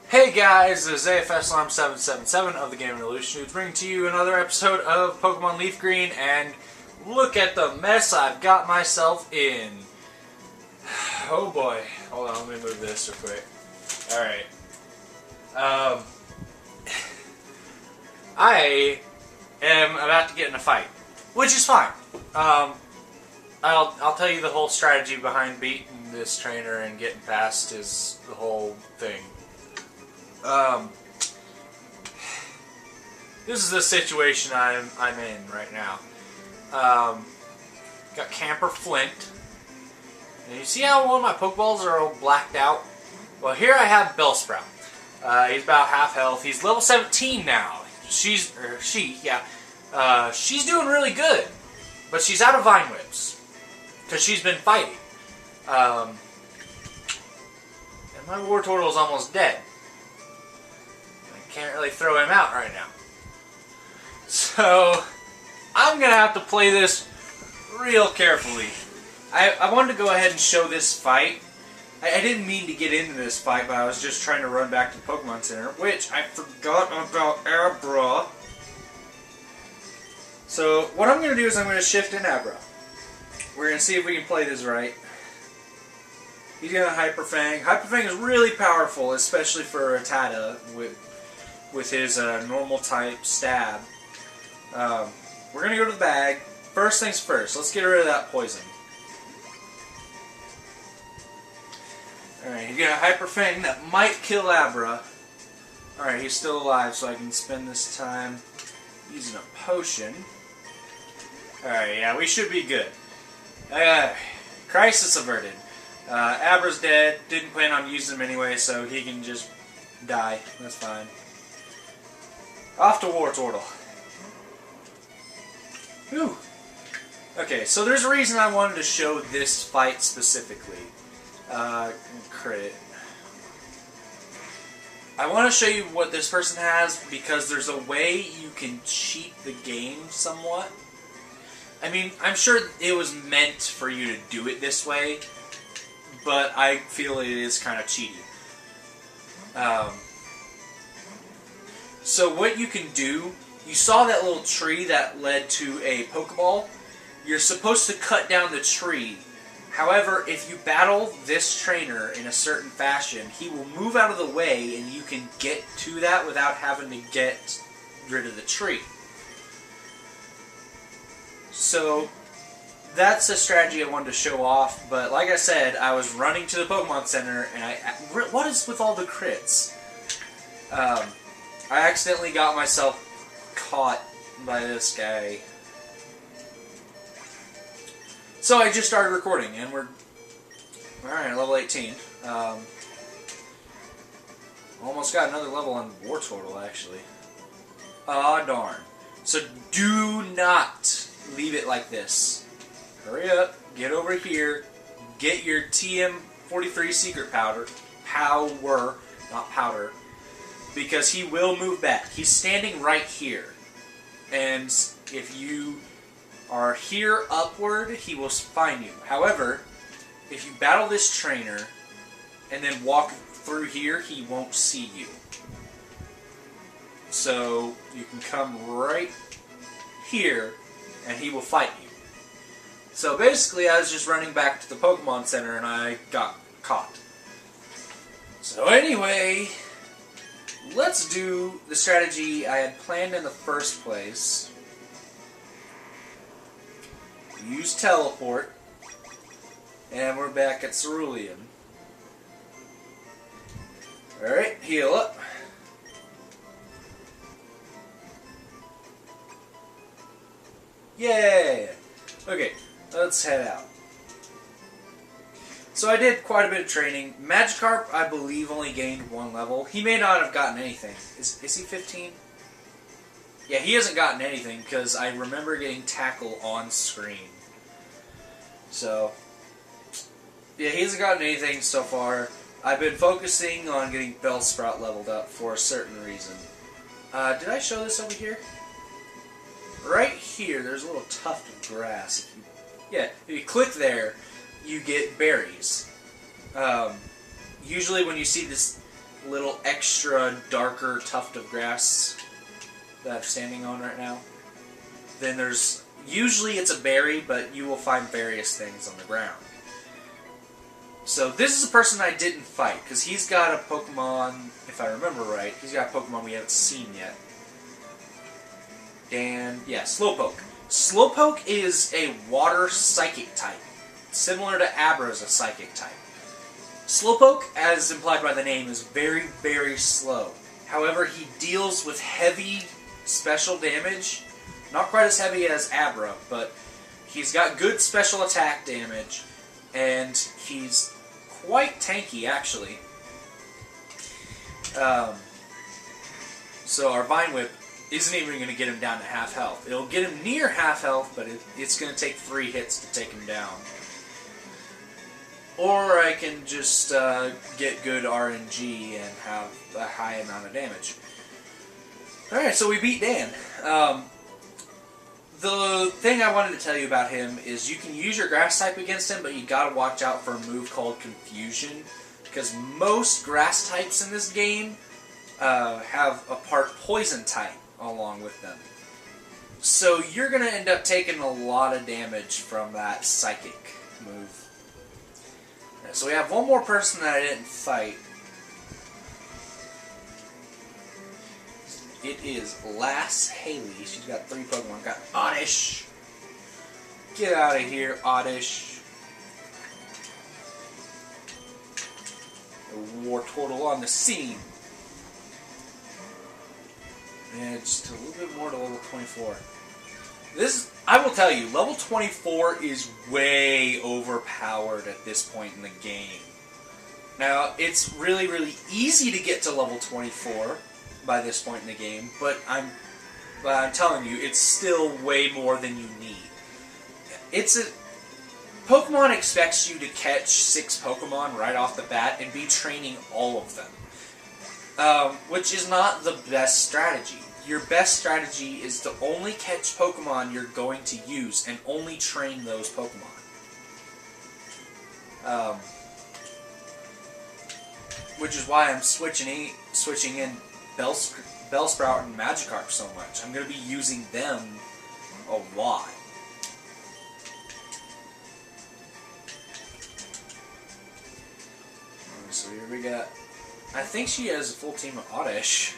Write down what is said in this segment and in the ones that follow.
Hey guys, this is AFSLM777 of the Gaming Revolution, who's bringing to you another episode of Pokemon Leaf Green, and look at the mess I've got myself in. Oh boy. Hold on, let me move this real quick. Alright. I am about to get in a fight, which is fine. I'll tell you the whole strategy behind beating this trainer and getting past the whole thing. This is the situation I'm in right now. Got Camper Flint. And you see how all my Pokeballs are all blacked out? Well, here I have Bellsprout. He's about half health. He's level 17 now. She's doing really good. But she's out of Vine Whips. Because she's been fighting. And my Wartortle is almost dead. Can't really throw him out right now. So, I'm going to have to play this real carefully. I wanted to go ahead and show this fight. I didn't mean to get into this fight, but I was just trying to run back to the Pokemon Center, which I forgot about Abra. So, what I'm going to do is I'm going to shift in Abra. We're going to see if we can play this right. He's got a Hyper Fang. Hyper Fang is really powerful, especially for Rattata with his normal type stab. We're going to go to the bag. First things first, let's get rid of that poison. Alright, he's got a Hyper Fang that might kill Abra. Alright, he's still alive, so I can spend this time using a potion. Alright, yeah, we should be good. Crisis averted. Abra's dead. Didn't plan on using him anyway, so he can just die. That's fine. Off to Wartortle. Whew. Okay, so there's a reason I wanted to show this fight specifically. Crit. I want to show you what this person has because there's a way you can cheat the game somewhat. I mean, I'm sure it was meant for you to do it this way, but I feel it is kind of cheaty. So what you can do, you saw that little tree that led to a Pokeball. You're supposed to cut down the tree. However, if you battle this trainer in a certain fashion, he will move out of the way and you can get to that without having to get rid of the tree. So that's a strategy I wanted to show off, but like I said, I was running to the Pokemon Center and what is with all the crits? I accidentally got myself caught by this guy. So I just started recording, and we're... Alright, level 18. Almost got another level on Wartortle, actually. Aw, darn. So do not leave it like this. Hurry up, get over here, get your TM43 secret powder. Power, not powder. Because he will move back. He's standing right here. And if you are here upward, he will find you. However, if you battle this trainer and then walk through here, he won't see you. So you can come right here and he will fight you. So basically I was just running back to the Pokemon Center and I got caught. So anyway, let's do the strategy I had planned in the first place. Use Teleport. And we're back at Cerulean. Alright, heal up. Yay! Okay, let's head out. So I did quite a bit of training. Magikarp, I believe, only gained 1 level. He may not have gotten anything. Is he 15? Yeah, he hasn't gotten anything because I remember getting Tackle on screen. So, yeah, he hasn't gotten anything so far. I've been focusing on getting Bellsprout leveled up for a certain reason. Did I show this over here? Right here, there's a little tuft of grass. If you click there, you get berries. Usually when you see this little extra darker tuft of grass that I'm standing on right now. Then there's, usually it's a berry, but you will find various things on the ground. So this is a person I didn't fight, because he's got a Pokemon, if I remember right, he's got a Pokemon we haven't seen yet. And, yeah, Slowpoke. Slowpoke is a water psychic type, similar to Abra is a psychic type. Slowpoke, as implied by the name, is very, very slow. However, he deals with heavy special damage. Not quite as heavy as Abra, but he's got good special attack damage, and he's quite tanky, actually. So our Vine Whip isn't even going to get him down to half health. It'll get him near half health, but it's going to take 3 hits to take him down. Or I can just get good RNG and have a high amount of damage. Alright, so we beat Dan. The thing I wanted to tell you about him is you can use your grass type against him, but you gotta watch out for a move called Confusion, because most grass types in this game have a part poison type along with them. So you're gonna end up taking a lot of damage from that psychic move. So we have one more person that I didn't fight. It is Lass Haley. She's got 3 Pokemon. Got Oddish. Get out of here, Oddish. The War Turtle on the scene. And just a little bit more to level 24. This, I will tell you, level 24 is way overpowered at this point in the game. Now, it's really, really easy to get to level 24 by this point in the game, but I'm telling you, it's still way more than you need. Pokemon expects you to catch 6 Pokemon right off the bat and be training all of them, which is not the best strategy. Your best strategy is to only catch Pokemon you're going to use and only train those Pokemon. Which is why I'm switching in Bellsprout and Magikarp so much. I'm going to be using them a lot. So here we got, I think she has a full team of Oddish.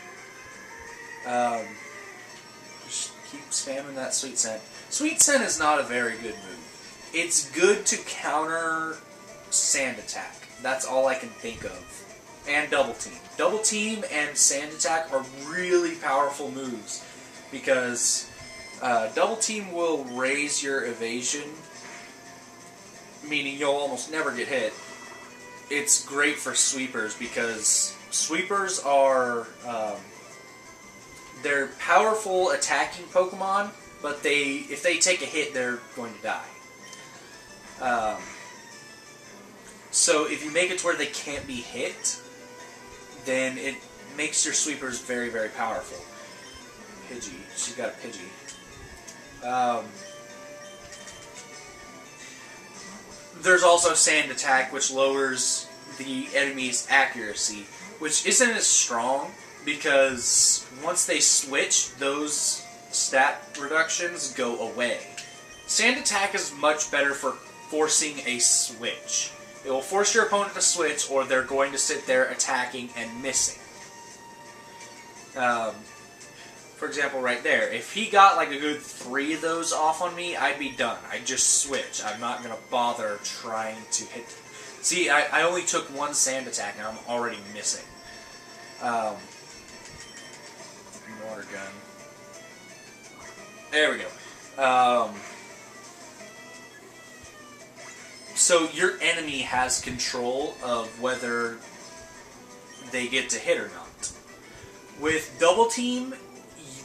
Just keep spamming that Sweet Scent. Sweet Scent is not a very good move. It's good to counter Sand Attack. That's all I can think of. And Double Team. Double Team and Sand Attack are really powerful moves because Double Team will raise your evasion, meaning you'll almost never get hit. It's great for sweepers because sweepers are they're powerful attacking Pokemon, but if they take a hit, they're going to die. So if you make it to where they can't be hit, then it makes your sweepers very, very powerful. Pidgey. She's got a Pidgey. There's also Sand Attack, which lowers the enemy's accuracy, which isn't as strong because once they switch, those stat reductions go away. Sand Attack is much better for forcing a switch. It will force your opponent to switch, or they're going to sit there attacking and missing. For example, right there, if he got like a good 3 of those off on me, I'd be done. I'd just switch. I'm not going to bother trying to hit. See, I only took 1 Sand Attack, and I'm already missing. Water gun. There we go. So your enemy has control of whether they get to hit or not. With Double Team,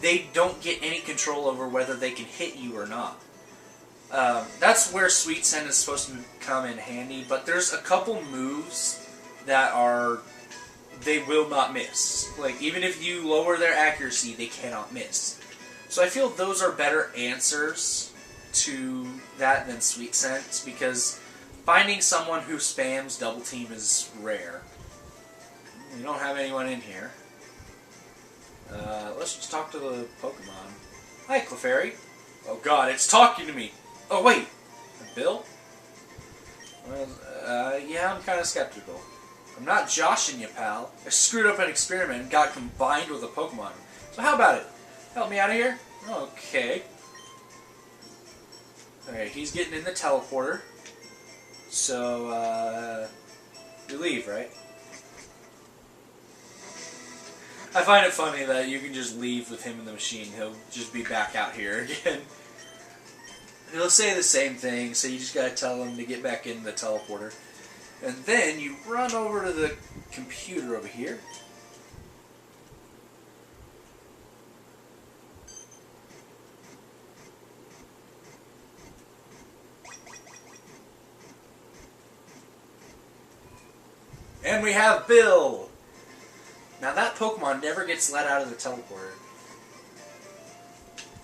they don't get any control over whether they can hit you or not. That's where Sweet Scent is supposed to come in handy, but there's a couple moves that they will not miss. Like, even if you lower their accuracy, they cannot miss. So I feel those are better answers to that than Sweet Scent, because finding someone who spams Double Team is rare. We don't have anyone in here. Let's just talk to the Pokemon. Hi, Clefairy. Oh god, it's talking to me. Oh wait, Bill? Well, yeah, I'm kind of skeptical. I'm not joshing you, pal. I screwed up an experiment and got combined with a Pokemon. So how about it? Help me out of here? Okay. Alright, he's getting in the teleporter. So, you leave, right? I find it funny that you can just leave with him in the machine. He'll just be back out here again. He'll say the same thing, so you just gotta tell him to get back in the teleporter. And then you run over to the computer over here. And we have Bill! Now that Pokemon never gets let out of the teleporter.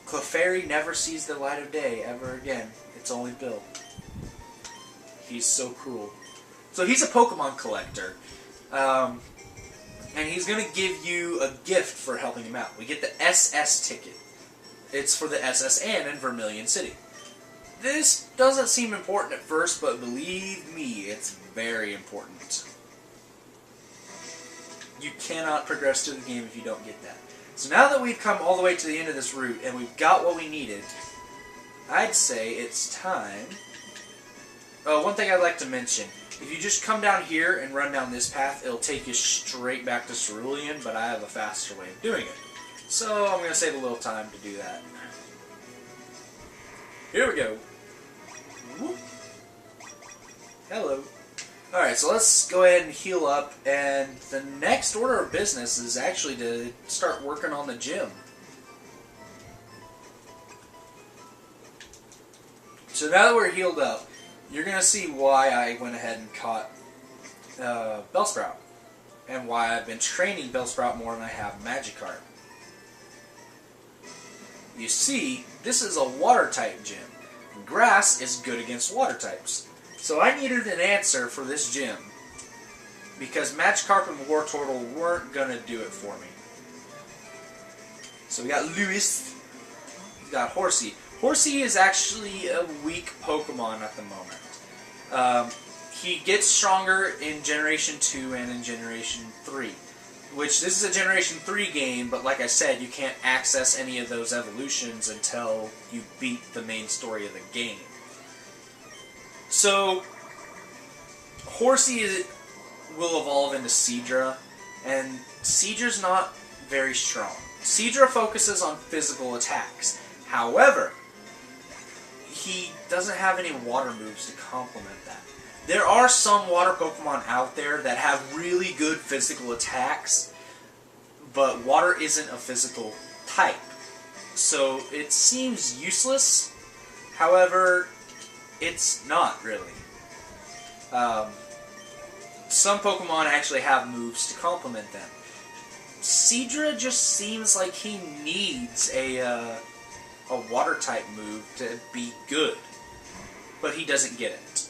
Clefairy never sees the light of day ever again. It's only Bill. He's so cruel. So he's a Pokemon collector. And he's going to give you a gift for helping him out. We get the SS ticket. It's for the SS Anne in Vermilion City. This doesn't seem important at first, but believe me, it's very important. You cannot progress through the game if you don't get that. So now that we've come all the way to the end of this route and we've got what we needed, I'd say it's time... Oh, one thing I'd like to mention. If you just come down here and run down this path, it'll take you straight back to Cerulean, but I have a faster way of doing it. So I'm going to save a little time to do that. Here we go. Whoop. Hello. Alright, so let's go ahead and heal up, and the next order of business is actually to start working on the gym. So now that we're healed up, you're going to see why I went ahead and caught Bellsprout, and why I've been training Bellsprout more than I have Magikarp. You see, this is a water-type gym. Grass is good against water types. So I needed an answer for this gym, because Magikarp and Wartortle weren't going to do it for me. So we got Lewis, we got Horsey. Horsey is actually a weak Pokemon at the moment. He gets stronger in Generation 2 and in Generation 3. Which, this is a Generation 3 game, but like I said, you can't access any of those evolutions until you beat the main story of the game. So, Horsey will evolve into Seadra, and Seadra's not very strong. Seadra focuses on physical attacks. However, he doesn't have any water moves to complement that. There are some water Pokemon out there that have really good physical attacks, but water isn't a physical type. So it seems useless, however, it's not really. Some Pokemon actually have moves to complement them. Seadra just seems like he needs a water type move to be good, but he doesn't get it.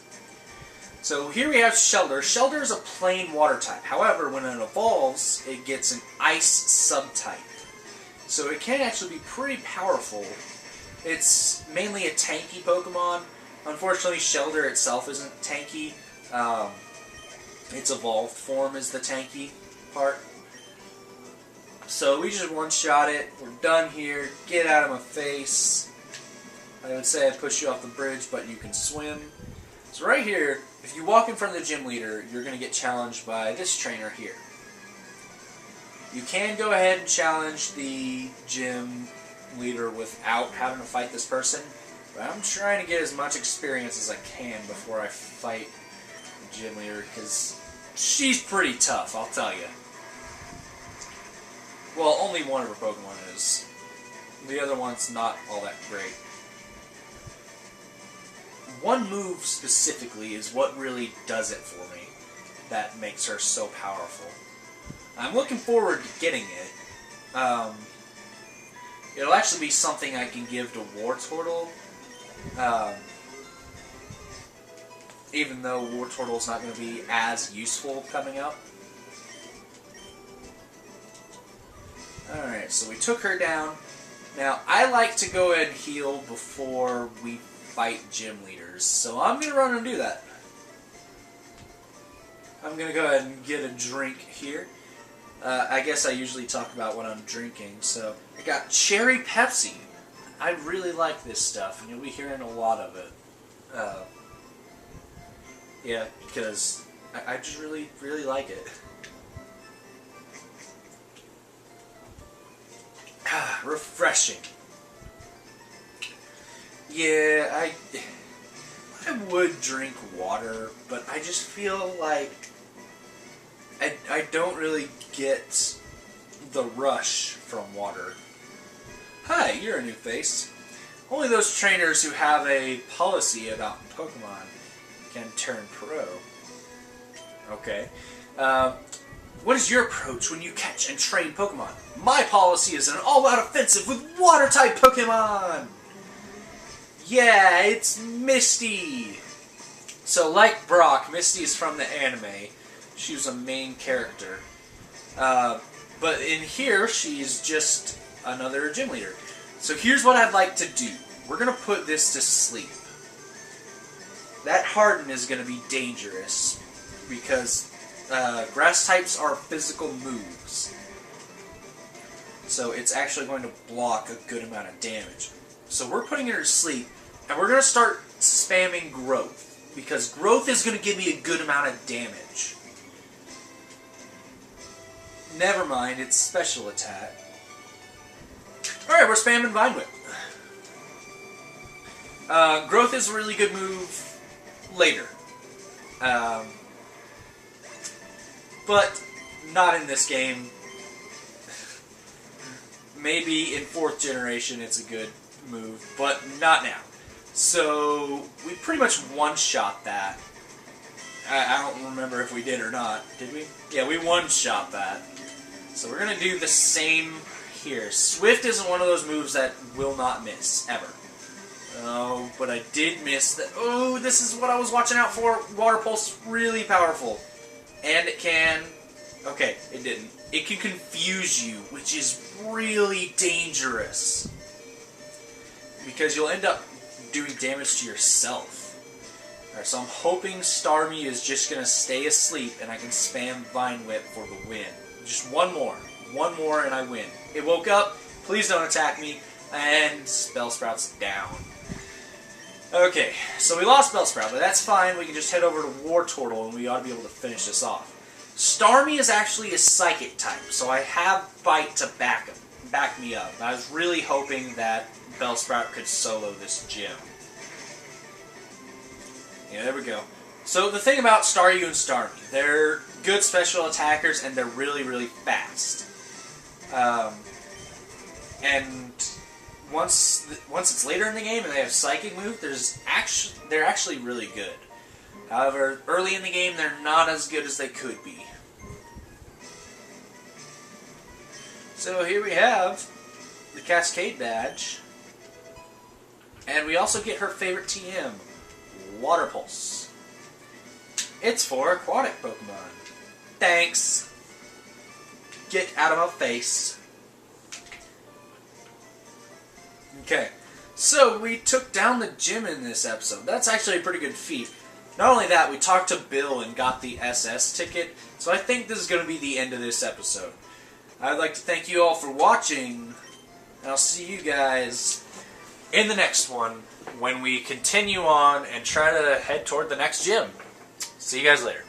So here we have Shelter. Shelter is a plain water type. However, when it evolves, it gets an ice subtype. So it can actually be pretty powerful. It's mainly a tanky Pokemon. Unfortunately, Shelter itself isn't tanky. Its evolved form is the tanky part. So we just one-shot it. We're done here. Get out of my face. I would say I push you off the bridge, but you can swim. So right here, if you walk in front of the gym leader, you're going to get challenged by this trainer here. You can go ahead and challenge the gym leader without having to fight this person, but I'm trying to get as much experience as I can before I fight the gym leader, because she's pretty tough, I'll tell you. Well, only one of her Pokemon is. The other one's not all that great. One move specifically is what really does it for me that makes her so powerful. I'm looking forward to getting it. It'll actually be something I can give to Wartortle, even though Wartortle's not going to be as useful coming up. so we took her down. Now, I like to go ahead and heal before we fight gym leaders, so I'm going to run and do that. I'm going to go ahead and get a drink here. I guess I usually talk about what I'm drinking, so I got Cherry Pepsi. I really like this stuff, and you'll be hearing a lot of it. Yeah, because I just really, really like it. Refreshing. Yeah, I would drink water, but I just feel like I don't really get the rush from water. Hi, you're a new face. Only those trainers who have a policy about Pokemon can turn pro. Okay. What is your approach when you catch and train Pokemon? My policy is an all-out offensive with water-type Pokemon! Yeah, it's Misty! So, like Brock, Misty is from the anime. She was a main character. But in here, she's just another gym leader. So here's what I'd like to do. We're going to put this to sleep. That Harden is going to be dangerous because grass types are physical moves. So it's actually going to block a good amount of damage. So we're putting her to sleep, and we're going to start spamming growth, because growth is going to give me a good amount of damage. Never mind, it's special attack. Alright, we're spamming Vine Whip. Growth is a really good move later. But not in this game. Maybe in 4th generation it's a good move, but not now. So we pretty much one-shot that. I don't remember if we did or not. Did we? Yeah, we one-shot that. So we're going to do the same here. Swift isn't one of those moves that will not miss, ever. Oh, but I did miss that. Oh, this is what I was watching out for. Water Pulse, really powerful. And it can... Okay, it didn't. It can confuse you, which is really dangerous. Because you'll end up doing damage to yourself. Alright, so I'm hoping Starmie is just going to stay asleep and I can spam Vine Whip for the win. Just one more. One more and I win. It woke up. Please don't attack me. And Bellsprout's down. Okay, so we lost Bellsprout, but that's fine. We can just head over to Wartortle and we ought to be able to finish this off. Starmie is actually a Psychic type, so I have Bite to back me up. I was really hoping that Bellsprout could solo this gym. Yeah, there we go. So the thing about Staryu and Starmie, they're good special attackers and they're really, really fast. And once it's later in the game and they have Psychic move, they're actually really good. However, early in the game, they're not as good as they could be. So here we have the Cascade badge. And we also get her favorite TM, Water Pulse. It's for aquatic Pokemon. Thanks. Get out of my face. Okay, so we took down the gym in this episode. That's actually a pretty good feat. Not only that, we talked to Bill and got the SS ticket, so I think this is going to be the end of this episode. I'd like to thank you all for watching, and I'll see you guys in the next one when we continue on and try to head toward the next gym. See you guys later.